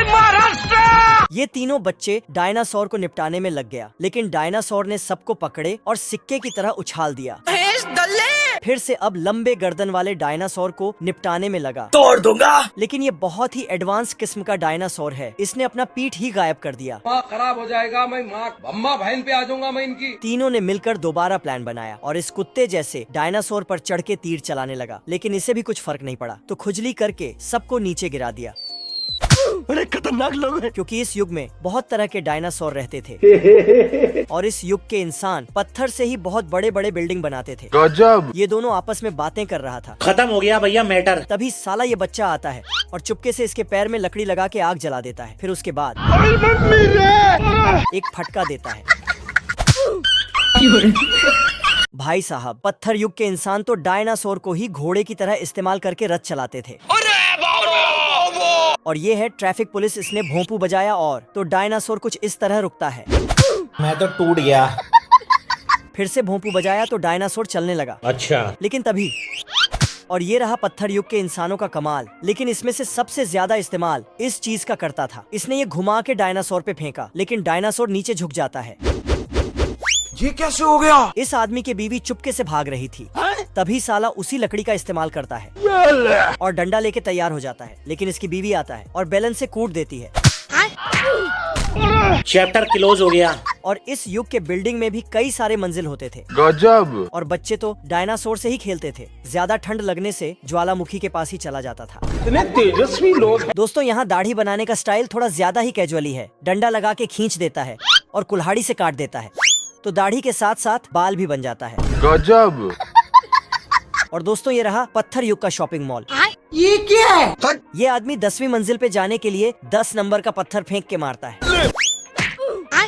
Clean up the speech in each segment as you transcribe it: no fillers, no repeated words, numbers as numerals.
जय महाराष्ट्र। ये तीनों बच्चे डायनासोर को निपटाने में लग गया, लेकिन डायनासोर ने सबको पकड़े और सिक्के की तरह उछाल दिया। फिर से अब लंबे गर्दन वाले डायनासोर को निपटाने में लगा। तोड़ दूंगा। लेकिन ये बहुत ही एडवांस किस्म का डायनासोर है, इसने अपना पीठ ही गायब कर दिया। माँ खराब हो जाएगा, मैं माँ अम्मा बहन पे आ जाऊंगा मैं इनकी। तीनों ने मिलकर दोबारा प्लान बनाया और इस कुत्ते जैसे डायनासोर पर चढ़ के तीर चलाने लगा, लेकिन इसे भी कुछ फर्क नहीं पड़ा, तो खुजली करके सबको नीचे गिरा दिया। बड़े खतरनाक लोग हैं। क्योंकि इस युग में बहुत तरह के डायनासोर रहते थे और इस युग के इंसान पत्थर से ही बहुत बड़े बड़े बिल्डिंग बनाते थे। गजब। ये दोनों आपस में बातें कर रहा था। खत्म हो गया भैया मैटर। तभी साला ये बच्चा आता है और चुपके से इसके पैर में लकड़ी लगा के आग जला देता है। फिर उसके बाद एक फटका देता है। भाई साहब, पत्थर युग के इंसान तो डायनासोर को ही घोड़े की तरह इस्तेमाल करके रथ चलाते थे। और ये है ट्रैफिक पुलिस, इसने भोंपू बजाया और तो डायनासोर कुछ इस तरह रुकता है। मैं तो टूट गया। फिर से भोंपू बजाया तो डायनासोर चलने लगा। अच्छा। लेकिन तभी और ये रहा पत्थर युग के इंसानों का कमाल, लेकिन इसमें से सबसे ज्यादा इस्तेमाल इस चीज का करता था। इसने ये घुमा के डायनासोर पे फेंका, लेकिन डायनासोर नीचे झुक जाता है। ये कैसे हो गया? इस आदमी की बीवी चुपके से भाग रही थी। तभी साला उसी लकड़ी का इस्तेमाल करता है और डंडा लेके तैयार हो जाता है, लेकिन इसकी बीवी आता है और बेलन से कूट देती है। चैप्टर क्लोज हो गया। और इस युग के बिल्डिंग में भी कई सारे मंजिल होते थे। गजब। और बच्चे तो डायनासोर से ही खेलते थे। ज्यादा ठंड लगने से ज्वालामुखी के पास ही चला जाता था। इतने तेजस्वी लोग हैं। दोस्तों, यहाँ दाढ़ी बनाने का स्टाइल थोड़ा ज्यादा ही कैजुअली है। डंडा लगा के खींच देता है और कुल्हाड़ी से काट देता है, तो दाढ़ी के साथ साथ बाल भी बन जाता है। गजब। और दोस्तों, ये रहा पत्थर युग का शॉपिंग मॉल। ये क्या है? ये आदमी 10वीं मंजिल पे जाने के लिए 10 नंबर का पत्थर फेंक के मारता है।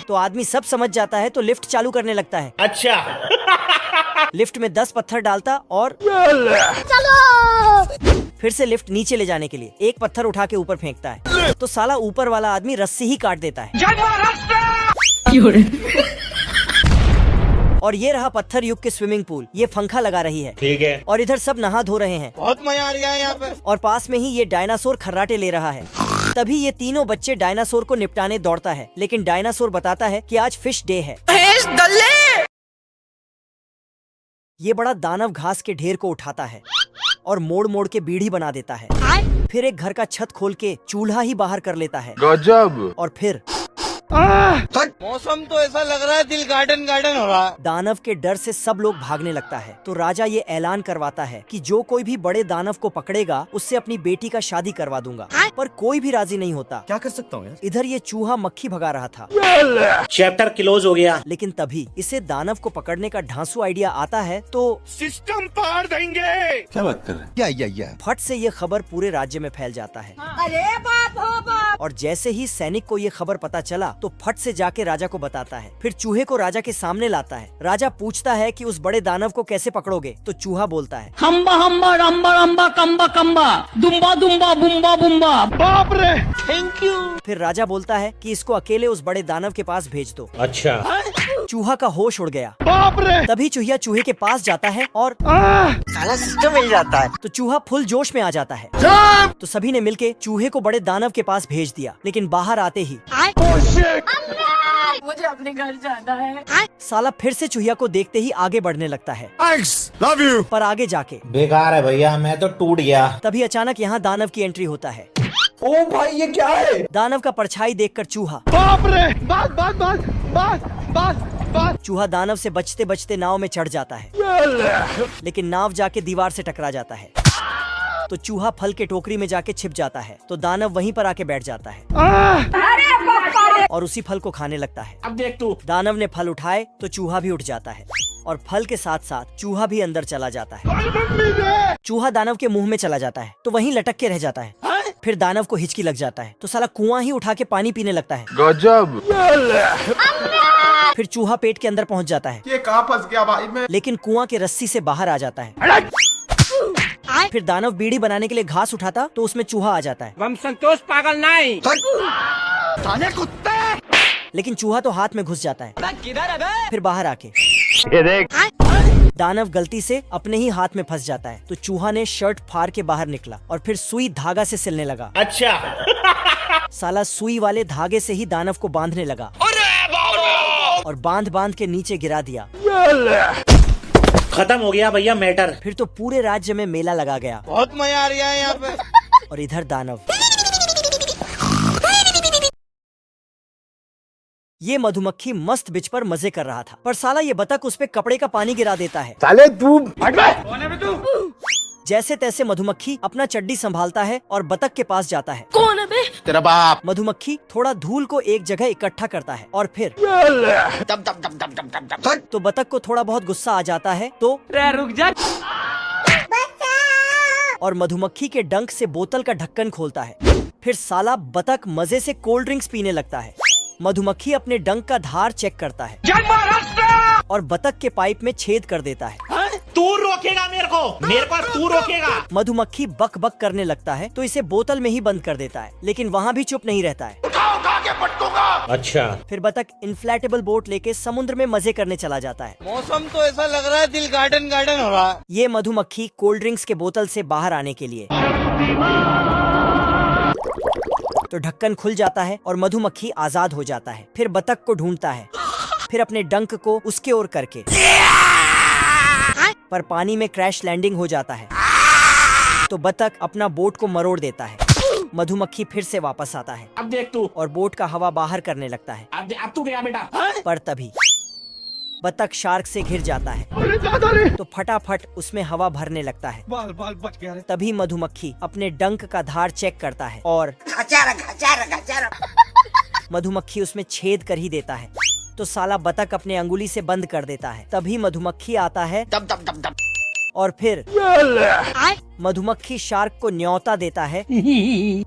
तो आदमी सब समझ जाता है, तो लिफ्ट चालू करने लगता है। अच्छा। लिफ्ट में 10 पत्थर डालता और फिर से लिफ्ट नीचे ले जाने के लिए एक पत्थर उठा के ऊपर फेंकता है, तो साला ऊपर वाला आदमी रस्सी ही काट देता है। जय महाराष्ट्र। और ये रहा पत्थर युग के स्विमिंग पूल। ये पंखा लगा रही है। ठीक है। और इधर सब नहा धो रहे हैं। बहुत मजा आ रहा है यहाँ पे। और पास में ही ये डायनासोर खर्राटे ले रहा है। तभी ये तीनों बच्चे डायनासोर को निपटाने दौड़ता है, लेकिन डायनासोर बताता है कि आज फिश डे है। ये बड़ा दानव घास के ढेर को उठाता है और मोड़ मोड़ के बीड़ी बना देता है। फिर एक घर का छत खोल के चूल्हा ही बाहर कर लेता है। गजब। और फिर मौसम तो ऐसा लग रहा है दिल गार्डन गार्डन हो रहा है। दानव के डर से सब लोग भागने लगता है, तो राजा ये ऐलान करवाता है कि जो कोई भी बड़े दानव को पकड़ेगा उससे अपनी बेटी का शादी करवा दूंगा। पर कोई भी राजी नहीं होता। क्या कर सकता हूँ यार? इधर ये चूहा मक्खी भगा रहा था। चैप्टर क्लोज हो गया। लेकिन तभी इसे दानव को पकड़ने का ढांसू आइडिया आता है, तो सिस्टम पार देंगे। क्या बात कर रहे हैं? या फट से ये खबर पूरे राज्य में फैल जाता है। अरे बाप हो बाप। और जैसे ही सैनिक को ये खबर पता चला, तो फट से जाके राजा को बताता है। फिर चूहे को राजा के सामने लाता है। राजा पूछता है कि उस बड़े दानव को कैसे पकड़ोगे, तो चूहा बोलता है, हम्बा हम्बा रम्बा रम्बा कम्बा कम्बा दुम्बा दुम्बा बुम्बा बुम्बा। बाप रे। Thank you. फिर राजा बोलता है कि इसको अकेले उस बड़े दानव के पास भेज दो। अच्छा। चूहा का होश उड़ गया। बाप रे। तभी चूहिया चूहे के पास जाता है और साला सिस्टम मिल जाता है। तो चूहा फुल जोश में आ जाता है। तो सभी ने मिलके चूहे को बड़े दानव के पास भेज दिया। लेकिन बाहर आते ही मुझे अपने घर जाना है। साला फिर से चूहिया को देखते ही आगे बढ़ने लगता है। Thanks, love you. पर आगे जाके बेकार है भैया, मैं तो टूट गया। तभी अचानक यहाँ दानव की एंट्री होता है। ओ भाई, ये क्या है? दानव का परछाई देखकर चूहा बाप रे। बात बात बात बात बात बात। चूहा दानव से बचते बचते नाव में चढ़ जाता है, लेकिन नाव जाके दीवार से टकरा जाता है। तो चूहा फल के टोकरी में जाके छिप जाता है, तो दानव वहीं पर आके बैठ जाता है और उसी फल को खाने लगता है। अब देख तू। दानव ने फल उठाए तो चूहा भी उठ जाता है और फल के साथ साथ चूहा भी अंदर चला जाता है। चूहा दानव के मुंह में चला जाता है, तो वहीं लटक के रह जाता है। फिर दानव को हिचकी लग जाता है, तो साला कुआं ही उठा के पानी पीने लगता है। गजब। फिर चूहा पेट के अंदर पहुंच जाता है। ये कहाँ फंस गया भाई मैं? लेकिन कुआं के रस्सी से बाहर आ जाता है। फिर दानव बीड़ी बनाने के लिए घास उठाता, तो उसमें चूहा आ जाता है। हम संतोष पागल नहीं। साले कुत्ते। लेकिन चूहा तो हाथ में घुस जाता है। किधर है बे? फिर बाहर आके ये देख। दानव गलती से अपने ही हाथ में फंस जाता है, तो चूहा ने शर्ट फाड़ के बाहर निकला और फिर सुई धागा से सिलने लगा। अच्छा। साला सुई वाले धागे से ही दानव को बांधने लगा और बांध बांध के नीचे गिरा दिया। खत्म हो गया भैया मैटर। फिर तो पूरे राज्य में मेला लगा गया। बहुत मजा आ रहा है यहाँ पे। और इधर दानव। ये मधुमक्खी मस्त बिच पर मजे कर रहा था, पर साला ये बतख उस पे कपड़े का पानी गिरा देता है। साले तू जैसे तैसे मधुमक्खी अपना चड्डी संभालता है और बतख के पास जाता है। कौन है बे? तेरा बाप। मधुमक्खी थोड़ा धूल को एक जगह इकट्ठा करता है और फिर तो बतख को थोड़ा बहुत गुस्सा आ जाता है तो रुक जा। और मधुमक्खी के डंक से बोतल का ढक्कन खोलता है। फिर साला बतख मजे से कोल्ड ड्रिंक्स पीने लगता है। मधुमक्खी अपने डंक का धार चेक करता है और बतख के पाइप में छेद कर देता है। तू रोकेगा मेरे को तू रोकेगा। मधुमक्खी बक बक करने लगता है तो इसे बोतल में ही बंद कर देता है, लेकिन वहाँ भी चुप नहीं रहता है। उठा के पटकूंगा। अच्छा। फिर बतख इन्फ्लेटेबल बोट लेके समुद्र में मजे करने चला जाता है। मौसम तो ऐसा लग रहा है दिल गार्डन गार्डन हो रहा है। ये मधुमक्खी कोल्ड ड्रिंक्स के बोतल से बाहर आने के लिए तो ढक्कन खुल जाता है और मधुमक्खी आजाद हो जाता है। फिर बतख को ढूंढता है, फिर अपने डंक को उसके ओर करके, पर पानी में क्रैश लैंडिंग हो जाता है तो बतख अपना बोट को मरोड़ देता है। मधुमक्खी फिर से वापस आता है। अब देख तू। और बोट का हवा बाहर करने लगता है। अब तू गया बेटा। पर तभी बतख शार्क से घिर जाता है अरे दादा रे। तो फटाफट उसमें हवा भरने लगता है। बाल बाल बच गया रे। तभी मधुमक्खी अपने डंक का धार चेक करता है और मधुमक्खी उसमें छेद कर ही देता है तो साला बतख अपने अंगुली से बंद कर देता है। तभी मधुमक्खी आता है और फिर मधुमक्खी शार्क को न्योता देता है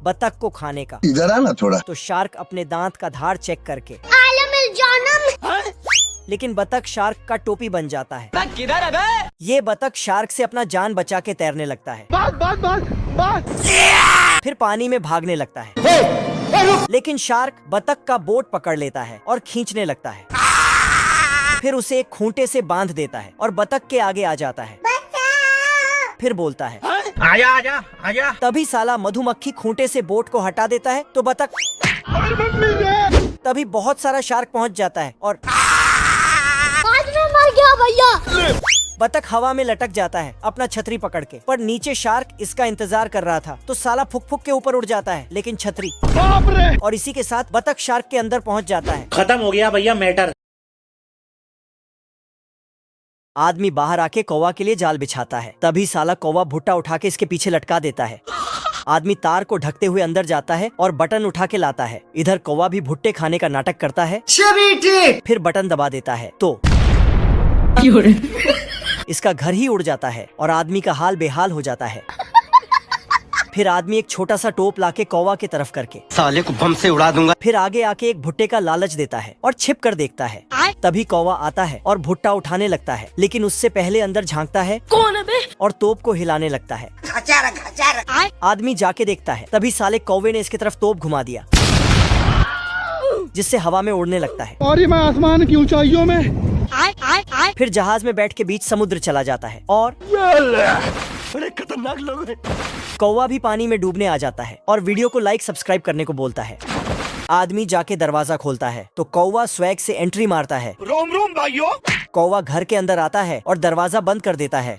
बतख को खाने का। इधर आना थोड़ा। तो शार्क अपने दांत का धार चेक करके लेकिन बतख शार्क का टोपी बन जाता है। किधर है बे? ये बतख शार्क से अपना जान बचा के तैरने लगता है। बात बात बात बात। फिर पानी में भागने लगता है, लेकिन शार्क बतख का बोट पकड़ लेता है और खींचने लगता है। फिर उसे एक खूंटे से बांध देता है और बतख के आगे आ जाता है। फिर बोलता है आजा आजा आजा। तभी साला मधुमक्खी खूंटे से बोट को हटा देता है तो बतख तभी बहुत सारा शार्क पहुंच जाता है और मर गया भैया। बतख हवा में लटक जाता है अपना छतरी पकड़ के, पर नीचे शार्क इसका इंतजार कर रहा था तो साला फुक फुक के ऊपर उड़ जाता है, लेकिन छतरी बाप रे। और इसी के साथ बतख शार्क के अंदर पहुंच जाता है। खत्म हो गया भैया मैटर। आदमी बाहर आके कौवा के लिए जाल बिछाता है। तभी साला कौवा भुट्टा उठा के इसके पीछे लटका देता है। आदमी तार को ढकते हुए अंदर जाता है और बटन उठा के लाता है। इधर कौवा भी भुट्टे खाने का नाटक करता है, फिर बटन दबा देता है तो इसका घर ही उड़ जाता है और आदमी का हाल बेहाल हो जाता है। फिर आदमी एक छोटा सा टोप लाके कौवा की तरफ करके साले को बम से उड़ा दूंगा। फिर आगे आके एक भुट्टे का लालच देता है और छिप कर देखता है। तभी कौवा आता है और भुट्टा उठाने लगता है, लेकिन उससे पहले अंदर झांकता है कौन है बे? और तोप को हिलाने लगता है। आदमी जाके देखता है, तभी साले कौवे ने इसकी तरफ तोप घुमा दिया जिससे हवा में उड़ने लगता है। और ये मैं आसमान की ऊंचाइयों में। फिर जहाज में बैठ के बीच समुद्र चला जाता है और बड़े खतरनाक लोग हैं। कौवा भी पानी में डूबने आ जाता है और वीडियो को लाइक सब्सक्राइब करने को बोलता है। आदमी जाके दरवाजा खोलता है तो कौवा स्वैग से एंट्री मारता है। रोम रोम भाइयों। कौवा घर के अंदर आता है और दरवाजा बंद कर देता है।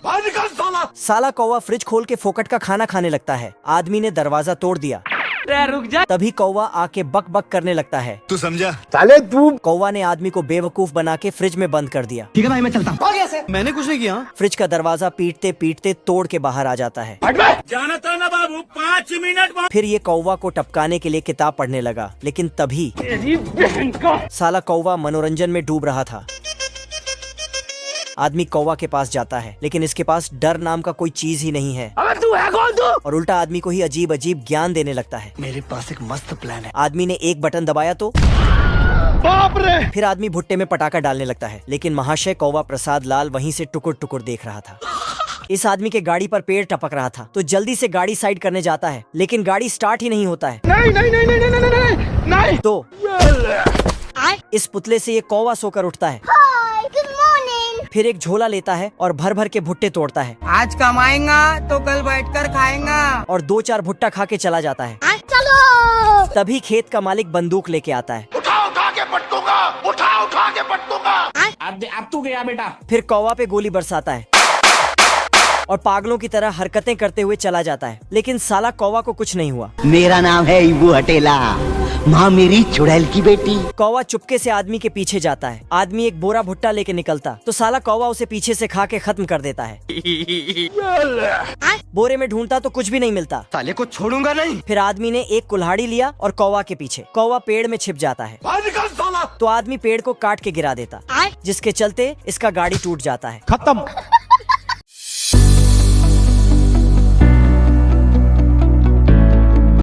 साला कौवा फ्रिज खोल के फोकट का खाना खाने लगता है। आदमी ने दरवाजा तोड़ दिया। रुक जा। तभी कौवा आके बक बक करने लगता है। तू समझा? साले तू। कौवा ने आदमी को बेवकूफ बना के फ्रिज में बंद कर दिया। ठीक है भाई मैं चलता हूँ। मैंने कुछ नहीं किया। फ्रिज का दरवाजा पीटते पीटते तोड़ के बाहर आ जाता है। जाना था ना बाबू 5 मिनट। फिर ये कौवा को टपकाने के लिए किताब पढ़ने लगा, लेकिन तभी साला कौवा मनोरंजन में डूब रहा था। आदमी कौवा के पास जाता है, लेकिन इसके पास डर नाम का कोई चीज ही नहीं है। तू है कौन तू? और उल्टा आदमी को ही अजीब अजीब ज्ञान देने लगता है। मेरे पास एक मस्त प्लान है। आदमी ने एक बटन दबाया तो बाप रे। फिर आदमी भुट्टे में पटाखा डालने लगता है, लेकिन महाशय कौवा प्रसाद लाल वहीं से टुकुर टुकुर देख रहा था। इस आदमी के गाड़ी पर पेड़ टपक रहा था तो जल्दी से गाड़ी साइड करने जाता है, लेकिन गाड़ी स्टार्ट ही नहीं होता है। नहीं नहीं नहीं नहीं नहीं नहीं नहीं नहीं। तो इस पुतले से ये कौवा सोकर उठता है। फिर एक झोला लेता है और भर भर के भुट्टे तोड़ता है। आज कमाएगा तो कल बैठकर खाएगा। और 2-4 भुट्टा खा के चला जाता है। तभी खेत का मालिक बंदूक लेके आता है। उठा उठा के पटकूंगा, उठा उठा के पटकूंगा। अब तू गया बेटा। फिर कौवा पे गोली बरसाता है और पागलों की तरह हरकतें करते हुए चला जाता है। लेकिन साला कौवा को कुछ नहीं हुआ। मेरा नाम है इबू हटेला, माँ मेरी चुड़ैल की बेटी। कौवा चुपके से आदमी के पीछे जाता है। आदमी एक बोरा भुट्टा लेके निकलता तो साला कौवा उसे पीछे से खा के खत्म कर देता है। बोरे में ढूंढता तो कुछ भी नहीं मिलता। साले को छोड़ूंगा नहीं। फिर आदमी ने एक कुल्हाड़ी लिया और कौवा के पीछे। कौवा पेड़ में छिप जाता है तो आदमी पेड़ को काट के गिरा देता, जिसके चलते इसका गाड़ी टूट जाता है। खत्म।